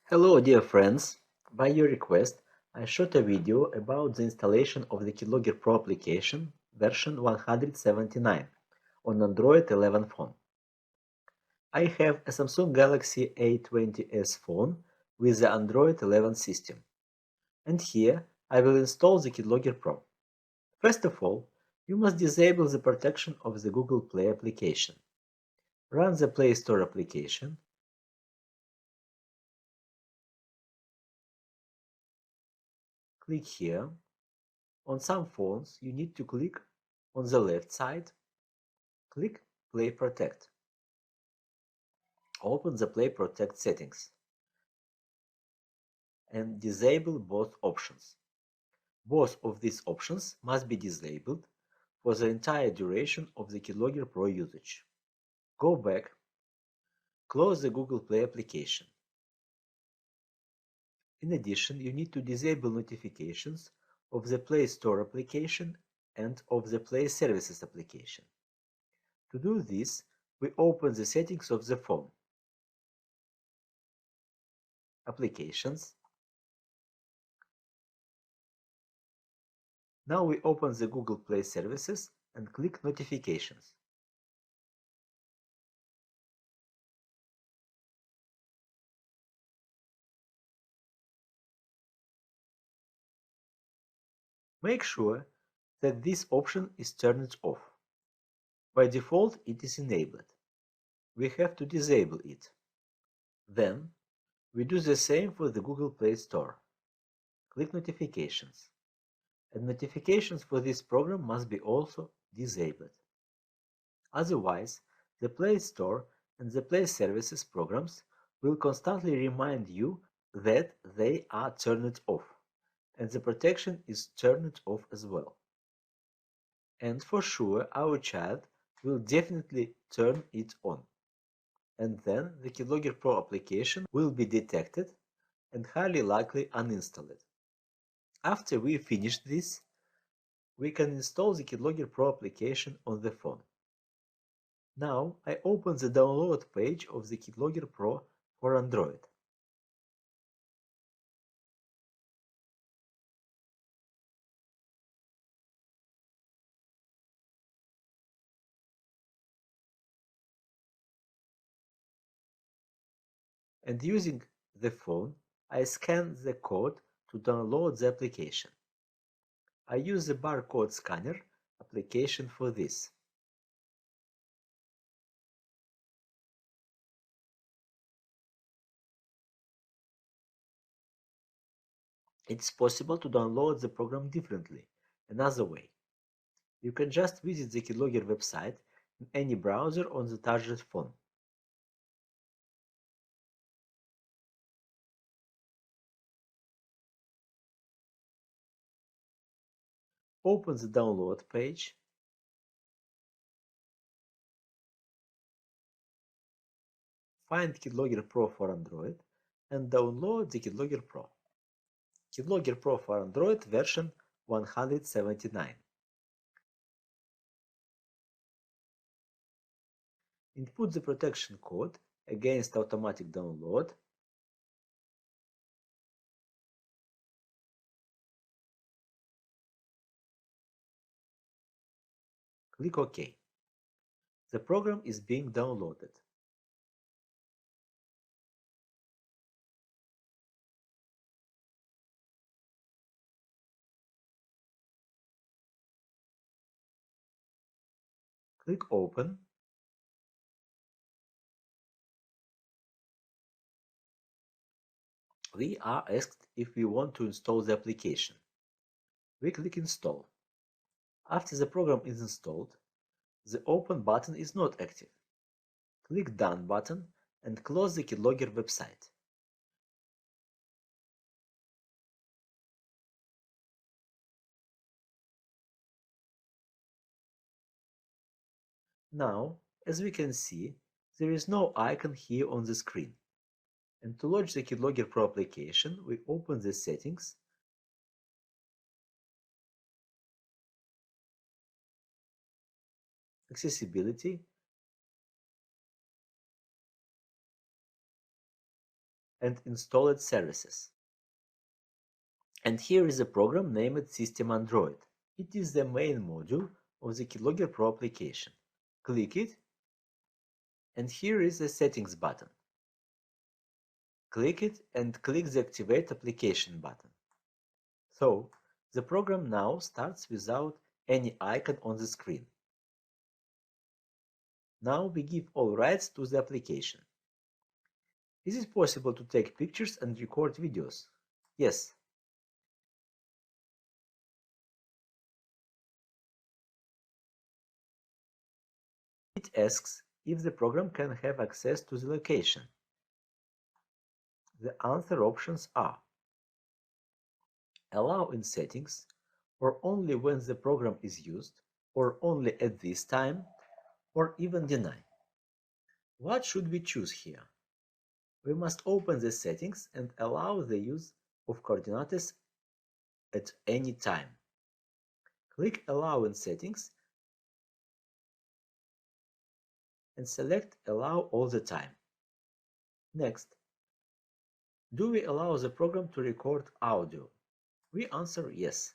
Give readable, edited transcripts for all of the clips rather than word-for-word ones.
Hello dear friends, by your request I shot a video about the installation of the KidLogger PRO application version 179 on Android 11 phone. I have a Samsung Galaxy A20s phone with the Android 11 system, and here I will install the KidLogger PRO. First of all, you must disable the protection of the Google Play application. Run the Play Store application. Click here. On some phones, you need to click on the left side. Click Play Protect. Open the Play Protect settings and disable both options. Both of these options must be disabled for the entire duration of the KidLogger PRO usage. Go back, close the Google Play application. In addition, you need to disable notifications of the Play Store application and of the Play Services application. To do this, we open the settings of the phone. Applications. Now we open the Google Play Services and click Notifications. Make sure that this option is turned off. By default, it is enabled. We have to disable it. Then, we do the same for the Google Play Store. Click Notifications. And notifications for this program must be also disabled. Otherwise, the Play Store and the Play Services programs will constantly remind you that they are turned off, and the protection is turned off as well. And for sure, our child will definitely turn it on. And then the KidLogger PRO application will be detected and highly likely uninstalled. After we finish this, we can install the KidLogger PRO application on the phone. Now I open the download page of the KidLogger PRO for Android. And using the phone, I scan the code to download the application. I use the barcode scanner application for this. It's possible to download the program differently, another way. You can just visit the Keylogger website in any browser on the target phone. Open the download page. Find KidLogger Pro for Android and download the KidLogger Pro. KidLogger Pro for Android version 179. Input the protection code against automatic download. Click OK. The program is being downloaded. Click Open. We are asked if we want to install the application. We click Install. After the program is installed, the Open button is not active. Click Done button and close the KidLogger website. Now, as we can see, there is no icon here on the screen. And to launch the KidLogger Pro application, we open the settings, accessibility, and installed services. And here is a program named System Android. It is the main module of the KidLogger PRO application. Click it, and here is the Settings button. Click it and click the Activate Application button. So, the program now starts without any icon on the screen. Now we give all rights to the application. Is it possible to take pictures and record videos? Yes. It asks if the program can have access to the location. The answer options are allow in settings, or only when the program is used, or only at this time, or even deny. What should we choose here? We must open the settings and allow the use of coordinates at any time. Click Allow in settings and select Allow all the time. Next, do we allow the program to record audio? We answer yes.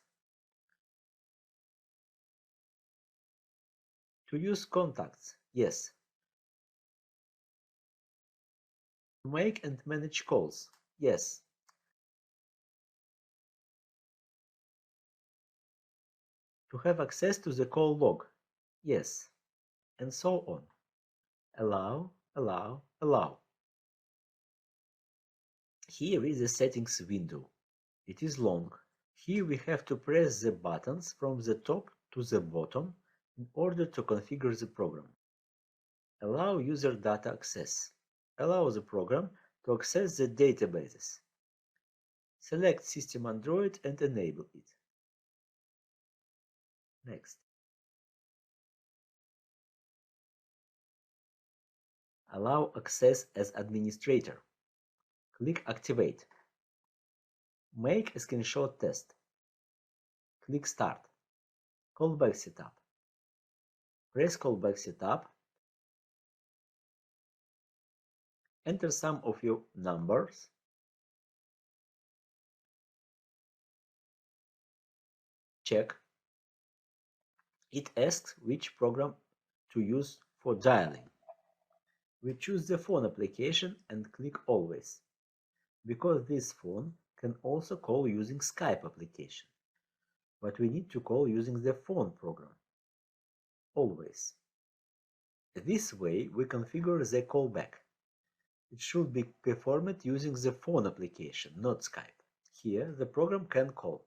To use contacts? Yes. To make and manage calls? Yes. To have access to the call log? Yes. And so on. Allow, allow, allow. Here is the settings window. It is long. Here we have to press the buttons from the top to the bottom in order to configure the program. Allow user data access. Allow the program to access the databases. Select System Android and enable it. Next. Allow access as administrator. Click Activate. Make a screenshot test. Click Start. Callback Setup. Press Callback Setup. Enter some of your numbers. Check. It asks which program to use for dialing. We choose the phone application and click Always, because this phone can also call using Skype application, but we need to call using the phone program. Always. This way we configure the callback. It should be performed using the phone application, not Skype. Here the program can call.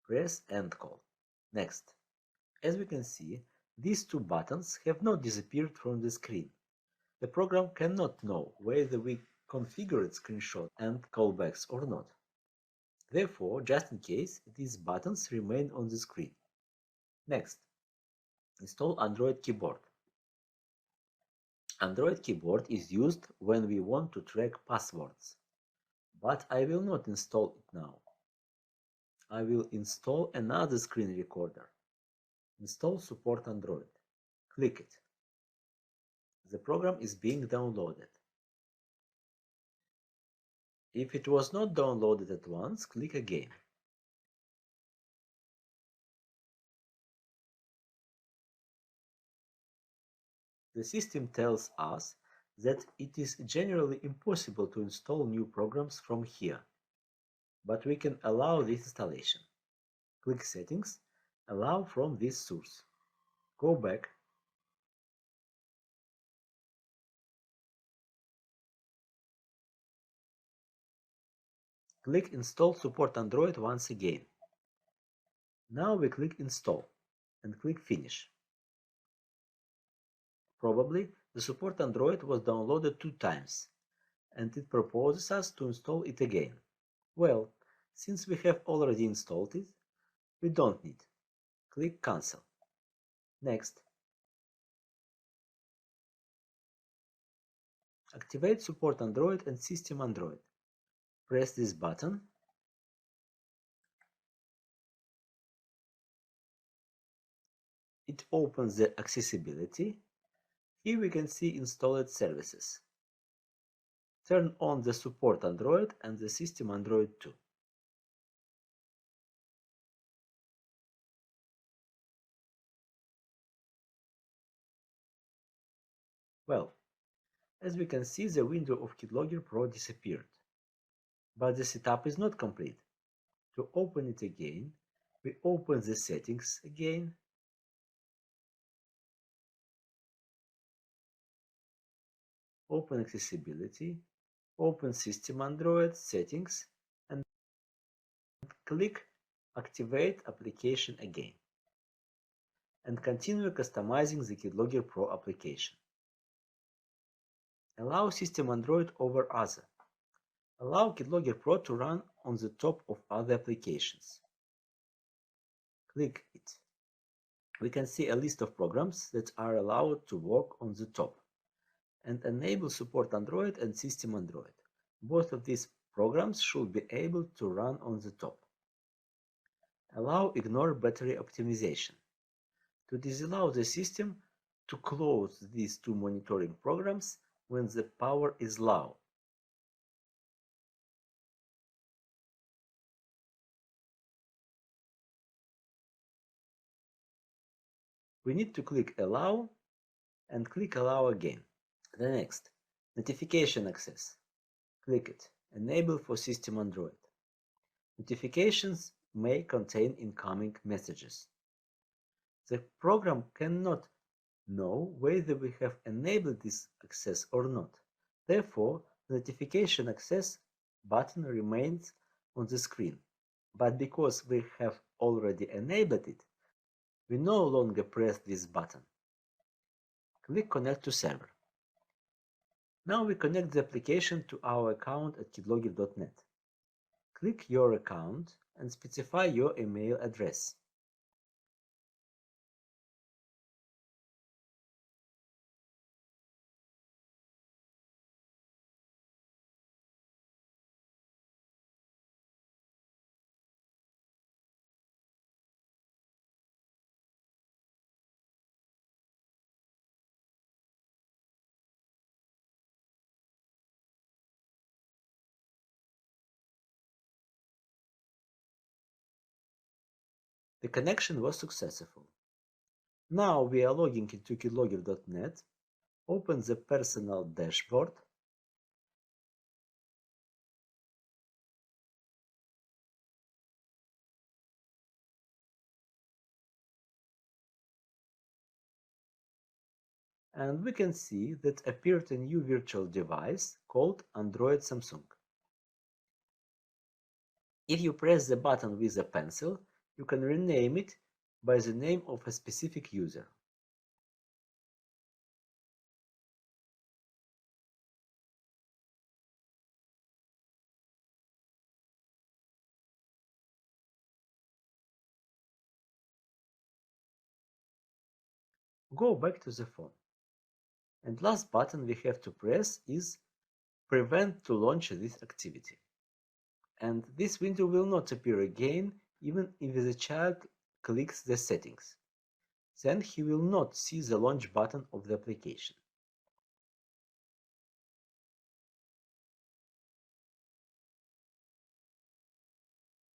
Press End Call. Next. As we can see, these two buttons have not disappeared from the screen. The program cannot know whether we configured screenshot and callbacks or not. Therefore, just in case, these buttons remain on the screen. Next, install Android keyboard. Android keyboard is used when we want to track passwords, but I will not install it now. I will install another screen recorder. Install Support Android. Click it. The program is being downloaded. If it was not downloaded at once, click again. The system tells us that it is generally impossible to install new programs from here, but we can allow this installation. Click Settings, Allow from this source. Go back. Click Install Support Android once again. Now we click Install and click Finish. Probably the Support Android was downloaded 2 times, and it proposes us to install it again. Well, since we have already installed it, we don't need. Click Cancel. Next. Activate Support Android and System Android. Press this button. It opens the accessibility. Here we can see installed services. turn on the support Android and the system Android too. Well, as we can see, the window of KidLogger PRO disappeared. But the setup is not complete. To open it again, we open the settings again, open accessibility, open system Android settings, and click activate application again, and continue customizing the KidLogger PRO application. Allow system Android over other. Allow KidLogger PRO to run on the top of other applications. Click it. We can see a list of programs that are allowed to work on the top, and enable support Android and system Android. Both of these programs should be able to run on the top. Allow ignore battery optimization. To disallow the system to close these two monitoring programs when the power is low. We need to click Allow and click Allow again. The next, Notification access. Click it. Enable for system Android. Notifications may contain incoming messages. The program cannot know whether we have enabled this access or not. Therefore, the Notification access button remains on the screen. But because we have already enabled it, we no longer press this button. Click Connect to Server. Now we connect the application to our account at KidLogger.net. Click your account and specify your email address. The connection was successful. Now we are logging into KidLogger.net. Open the personal dashboard. And we can see that appeared a new virtual device called Android Samsung. If you press the button with a pencil, you can rename it by the name of a specific user. Go back to the phone. And last button we have to press is Prevent to launch this activity. And this window will not appear again even if the child clicks the settings. Then he will not see the launch button of the application.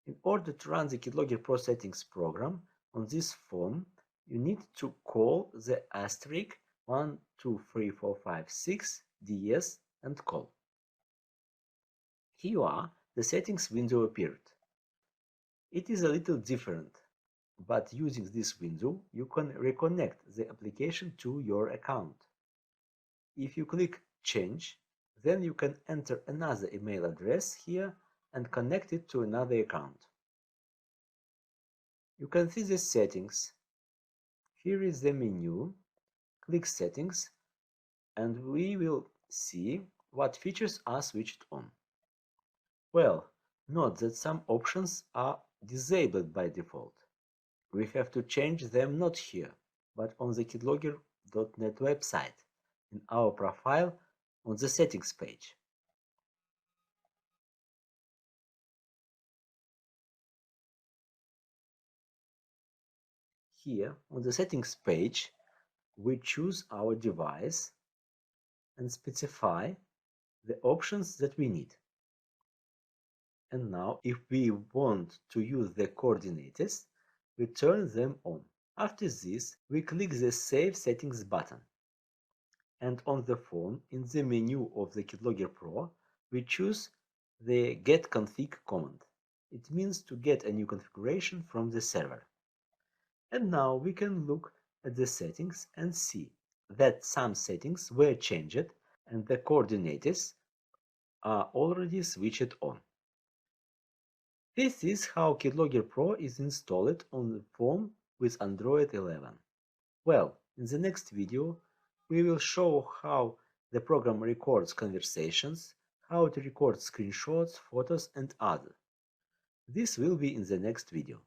In order to run the KidLogger Pro Settings program on this phone, you need to call the asterisk 123456 DS and call. Here you are, the settings window appeared. It is a little different, but using this window, you can reconnect the application to your account. If you click Change, then you can enter another email address here and connect it to another account. You can see the settings. Here is the menu. Click Settings, and we will see what features are switched on. Well, note that some options are disabled by default. We have to change them not here, but on the KidLogger.net website, in our profile on the settings page. Here, on the settings page, we choose our device and specify the options that we need. And now, if we want to use the coordinates, we turn them on. After this, we click the Save Settings button. And on the phone, in the menu of the KidLogger Pro, we choose the Get Config command. It means to get a new configuration from the server. And now we can look at the settings and see that some settings were changed and the coordinates are already switched on. This is how KidLogger Pro is installed on the phone with Android 11. Well, in the next video, we will show how the program records conversations, how to record screenshots, photos, and other. This will be in the next video.